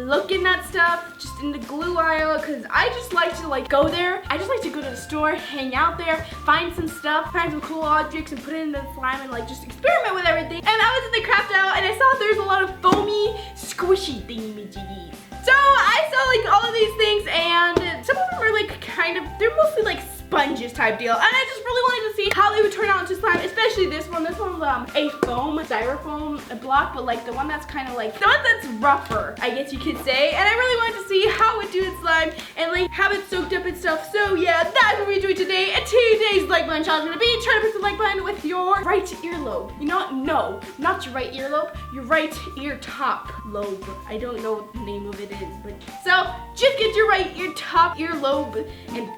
looking at stuff just in the glue aisle because I just like to like go there. I just like to go to the store, hang out there, find some stuff, find some cool objects and put it in the slime and like just experiment with everything. And I was in the craft aisle and I saw there's a lot of foamy, squishy thingy-majiggies. So I saw like all of these things and some of them are like kind of, they're mostly like sponges type deal. And I just really wanted to see how they would turn out into slime, especially this one. This one's a foam, styrofoam block, but like the one that's kind of like, the one that's rougher, I guess you could say. And I really wanted to see how it would do its slime and like have it soaked up and stuff. So yeah, that's what we're doing today. And today's like button challenge is gonna be try to press the like button with your right earlobe. You know what? No, not your right earlobe, your right ear top lobe. I don't know what the name of it is, but so just get your right ear top earlobe and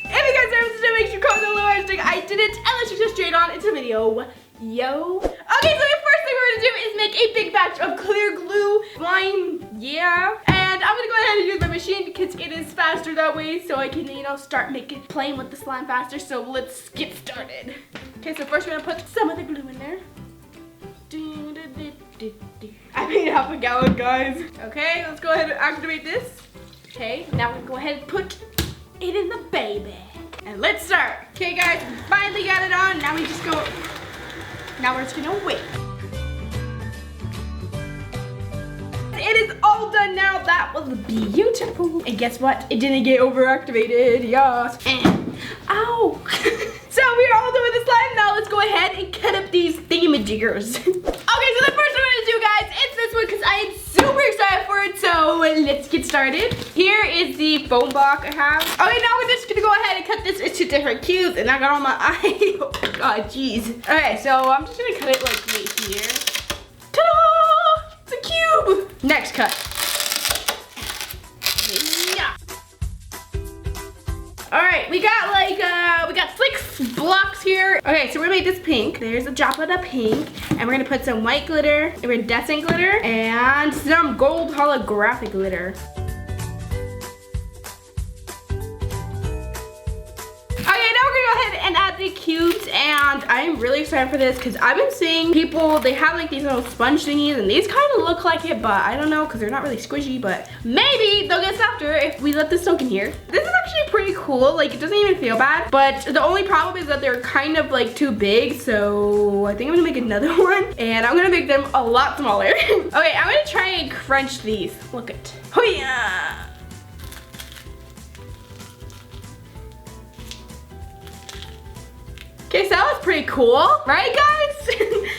if you guys are interested, make sure you comment down below hashtag I did it and let's just go straight on into the video. Yo. Okay, so the first thing we're gonna do is make a big batch of clear glue slime. Yeah. And I'm gonna go ahead and use my machine because it is faster that way, so I can, you know, start playing with the slime faster. So let's get started. Okay, so first we're gonna put some of the glue in there. I made half a gallon, guys. Okay, let's go ahead and activate this. Okay, now we're gonna go ahead and put it in the baby. And let's start. Okay guys, we finally got it on. Now we just go, now we're just gonna wait. It is all done now. That was beautiful. And guess what? It didn't get overactivated. Yes. Ow. So we are all done with the slime. Now let's go ahead and cut up these thingamajiggers. Okay, so the first one we're gonna do, guys, it's this one because I am super excited for it. So let's get started. Here is the foam block I have. Okay, now we're just gonna go ahead and cut this into different cubes. And I got on my eye. Oh my god, jeez. Okay, so I'm just gonna cut it like right here. Ta-da! It's a cube. Next cut. Yeah. All right, we got like, we got 6 blocks here. Okay, so we're gonna make this pink. There's a drop of the pink. And we're gonna put some white glitter, iridescent glitter, and some gold holographic glitter. And add the cubes, and I'm really excited for this because I've been seeing people, they have like these little sponge thingies and these kind of look like it, but I don't know because they're not really squishy, but maybe they'll get softer if we let this soak in here. This is actually pretty cool. Like, it doesn't even feel bad, but the only problem is that they're kind of like too big, so I think I'm gonna make another one and I'm gonna make them a lot smaller. Okay, I'm gonna try and crunch these. Look at, oh yeah. Okay, so that was pretty cool, right guys?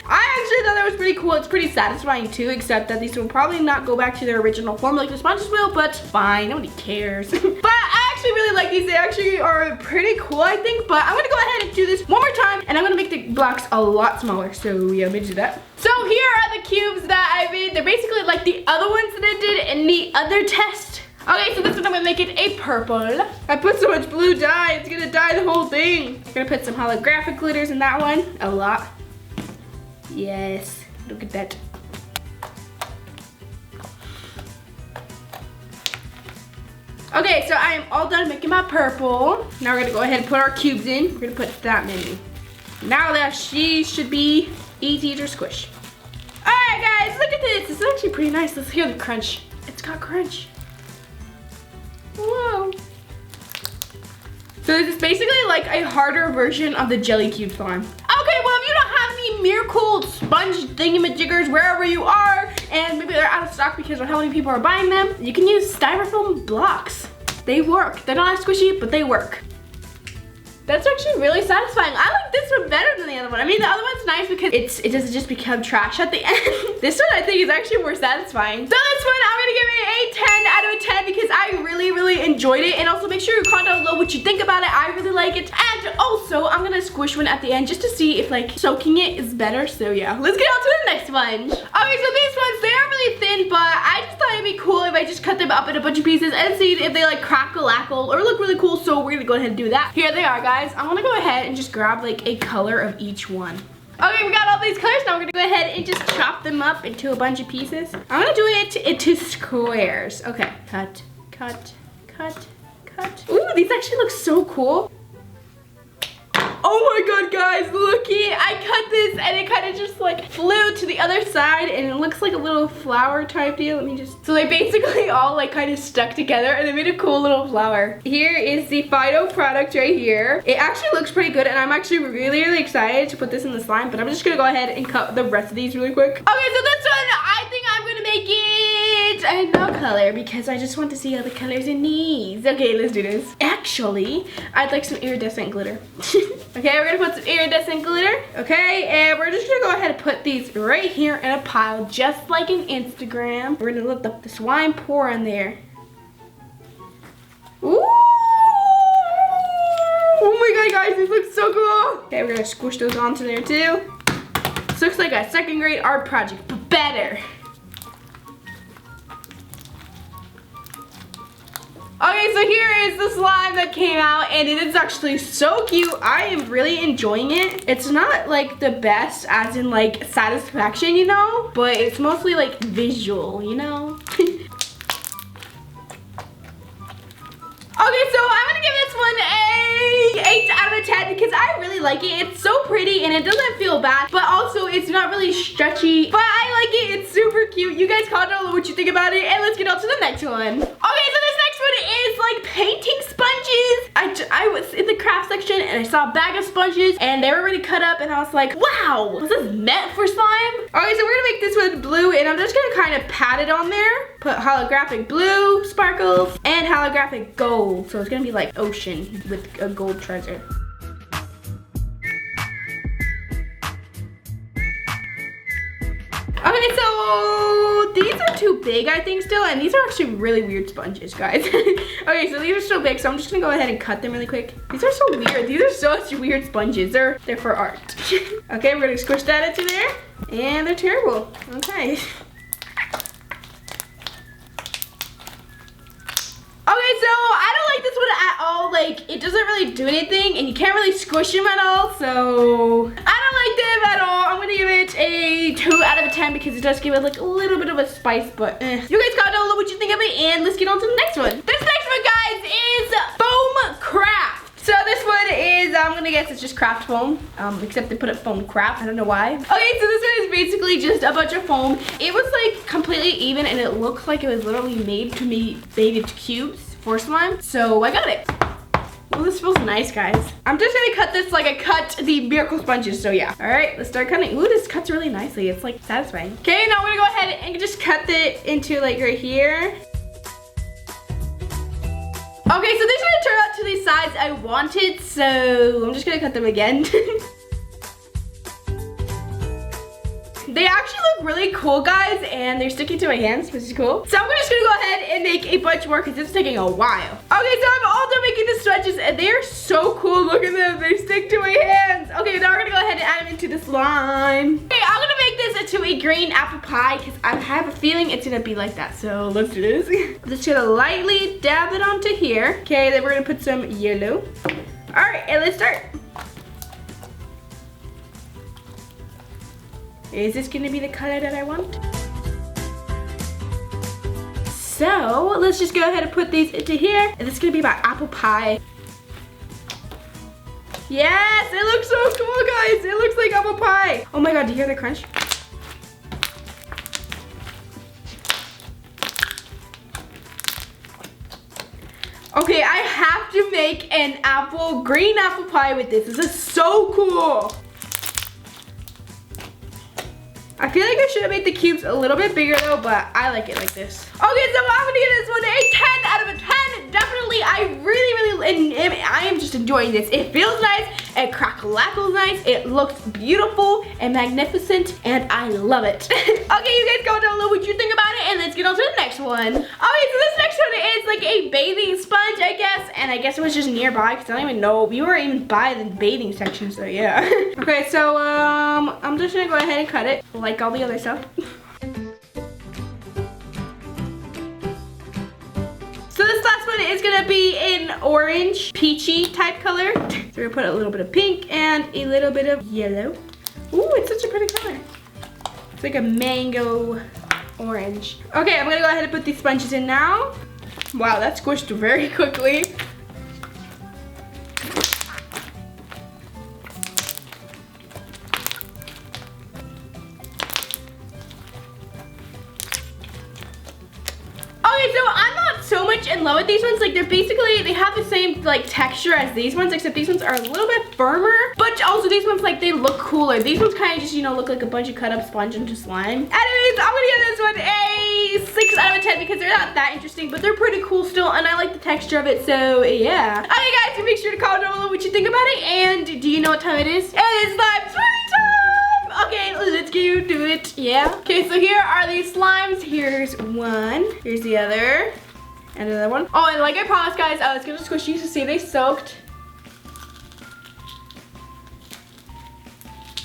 I actually thought that was pretty cool. It's pretty satisfying too, except that these will probably not go back to their original form like the sponges will, but fine, nobody cares. But I actually really like these. They actually are pretty cool, I think, but I'm gonna go ahead and do this one more time, and I'm gonna make the blocks a lot smaller, so yeah, let me do that. So here are the cubes that I made. They're basically like the other ones that I did in the other test. Okay, so this one I'm gonna make it a purple. I put so much blue dye, it's gonna dye the whole thing. I'm gonna put some holographic glitters in that one, a lot. Yes, look at that. Okay, so I am all done making my purple. Now we're gonna go ahead and put our cubes in. We're gonna put that many. Now that she should be easy to squish. All right, guys, look at this. This is actually pretty nice. Let's hear the crunch. It's got crunch. Whoa. So this is basically like a harder version of the jelly cube slime. Okay, well if you don't have any miracle sponge thingamajiggers wherever you are, and maybe they're out of stock because of how many people are buying them, you can use styrofoam blocks. They work. They're not as squishy, but they work. That's actually really satisfying. I like this one better than the other one. I mean, the other one's nice because it doesn't just become trash at the end. This one I think is actually more satisfying. So this one, I'm gonna give it a 10 out of 10 because I really enjoyed it. And also make sure you comment down below what you think about it. I really like it. And also, I'm gonna squish one at the end just to see if like soaking it is better. So yeah, let's get on to the next one. Okay, so these ones, they are really thin, but I just thought it'd be cool if I just cut them up in a bunch of pieces and see if they like crackle-lackle or look really cool. So we're gonna go ahead and do that. Here they are, guys. I want to go ahead and just grab like a color of each one. Okay, we got all these colors. Now we're gonna go ahead and just chop them up into a bunch of pieces. I'm gonna do it into squares. Okay, cut, cut, cut, cut. Ooh, these actually look so cool. Oh my god, guys, looky. I cut this and it kind of just like flew to the other side and it looks like a little flower type deal. Let me just, so they basically all like kind of stuck together and they made a cool little flower. Here is the final product right here. It actually looks pretty good and I'm actually really excited to put this in the slime, but I'm just gonna go ahead and cut the rest of these really quick. Okay, so this one, I think I'm gonna make it no color because I just want to see all the colors in these. Okay, let's do this. Actually, I'd like some iridescent glitter. Okay, we're gonna put some iridescent glitter. Okay, and we're just gonna go ahead and put these right here in a pile, just like in Instagram. We're gonna let the slime pour in there. Ooh! Oh my god, guys, this looks so cool. Okay, we're gonna squish those onto there too. This looks like a second grade art project, but better. Okay, so here is the slime that came out and it is actually so cute. I am really enjoying it. It's not like the best as in like satisfaction, you know, but it's mostly like visual, you know. Okay, so I'm gonna give this one a 8 out of 10 because I really like it. It's so pretty and it doesn't feel bad, but also it's not really stretchy, but I like it. It's super cute. You guys comment down what you think about it and let's get on to the next one. Okay, so this next one is like painting sponges. I was in the craft section and I saw a bag of sponges and they were already cut up and I was like, wow, was this meant for slime? Okay, so we're gonna make this one blue and I'm just gonna kind of pat it on there. Put holographic blue sparkles and holographic gold. So it's gonna be like ocean with a gold treasure. Okay, so these are too big, I think, still, and these are actually really weird sponges, guys. Okay, so these are so big, so I'm just gonna go ahead and cut them really quick. These are so weird. These are such weird sponges. They're for art. Okay, we're gonna squish that into there, and they're terrible. Okay. Okay, so I don't like this one at all. Like, it doesn't really do anything, and you can't really squish them at all, so I don't like them at all. I'm gonna give it a 2 out of 10 because it does give it like a little bit of a spice, but You guys comment down below what you think of it, and let's get on to the next one. This next one, guys, is foam craft. So this one is, I'm gonna guess it's just craft foam, except they put it foam craft, I don't know why. Okay, so this one is basically just a bunch of foam. It was like completely even and it looked like it was literally made to be made into cubes for slime. So I got it. Well, this feels nice, guys. I'm just gonna cut this like I cut the miracle sponges, so yeah. All right, let's start cutting. Ooh, this cuts really nicely. It's like satisfying. Okay, now I'm gonna go ahead and just cut it into like right here. Okay, so these are gonna turn out to the size I wanted, so I'm just gonna cut them again. They actually look really cool, guys, and they're sticking to my hands, which is cool. So I'm just gonna go ahead and make a bunch more because it's taking a while. Okay, so I'm all done making the sponges, and they're so cool. Look at them, they stick to my hands. Okay, now we're gonna go ahead and add them into the slime. Okay, I'm gonna make this into a green apple pie because I have a feeling it's gonna be like that. So let's do this. I'm just gonna lightly dab it onto here. Okay, then we're gonna put some yellow. All right, and let's start. Is this gonna be the color that I want? So let's just go ahead and put these into here. And this is gonna be my apple pie. Yes, it looks so cool, guys. It looks like apple pie. Oh my god, do you hear the crunch? Okay, I have to make an green apple pie with this. This is so cool. I feel like I should have made the cubes a little bit bigger though, but I like it like this. Okay, so I'm gonna give this one a 10 out of 10. Definitely, I am just enjoying this. It feels nice, it crackles nice, it looks beautiful and magnificent, and I love it. Okay, you guys comment down below what you think about it, and let's get on to the next one. Okay, so this next one is like a bathing sponge, I guess, and I guess it was just nearby because I don't even know. We weren't even by the bathing section, so yeah. Okay, so I'm just gonna go ahead and cut it like all the other stuff. So this last one is gonna be an orange, peachy type color. So we're gonna put a little bit of pink and a little bit of yellow. Ooh, it's such a pretty color. It's like a mango orange. Okay, I'm gonna go ahead and put these sponges in now. Wow, that squished very quickly. so much in love with these ones. Like they're basically, they have the same like texture as these ones, except these ones are a little bit firmer. But also these ones, like they look cooler. These ones kind of just, you know, look like a bunch of cut up sponge into slime. Anyways, I'm gonna give this one a 6 out of 10 because they're not that interesting, but they're pretty cool still, and I like the texture of it, so yeah. Okay guys, so make sure to comment down below what you think about it, and do you know what time it is? It is slime smoothie time! Okay, let's go do it, yeah. Okay, so here are these slimes. Here's one, here's the other, and another one. Oh, and like I promised guys, I was gonna squish these to see they soaked.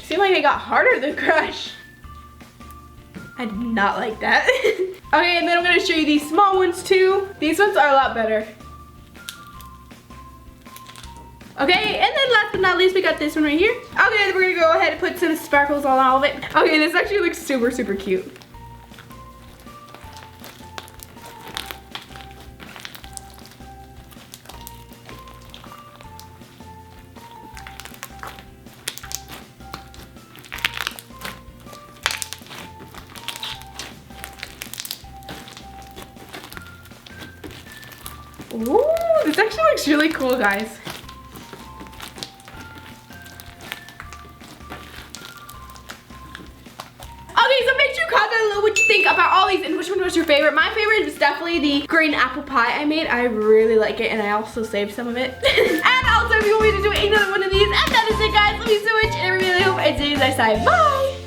Seem like they got harder to crush. I did not like that. Okay, and then I'm gonna show you these small ones too. These ones are a lot better. Okay, and then last but not least, we got this one right here. Okay, then we're gonna go ahead and put some sparkles on all of it. Okay, this actually looks super, super cute. Ooh, this actually looks really cool, guys. Okay, so make sure you comment down below what you think about all these and which one was your favorite. My favorite was definitely the green apple pie I made. I really like it, and I also saved some of it. And also, if you want me to do another one of these, and that is it, guys. Love you so much, and I really hope I see you next time. Bye!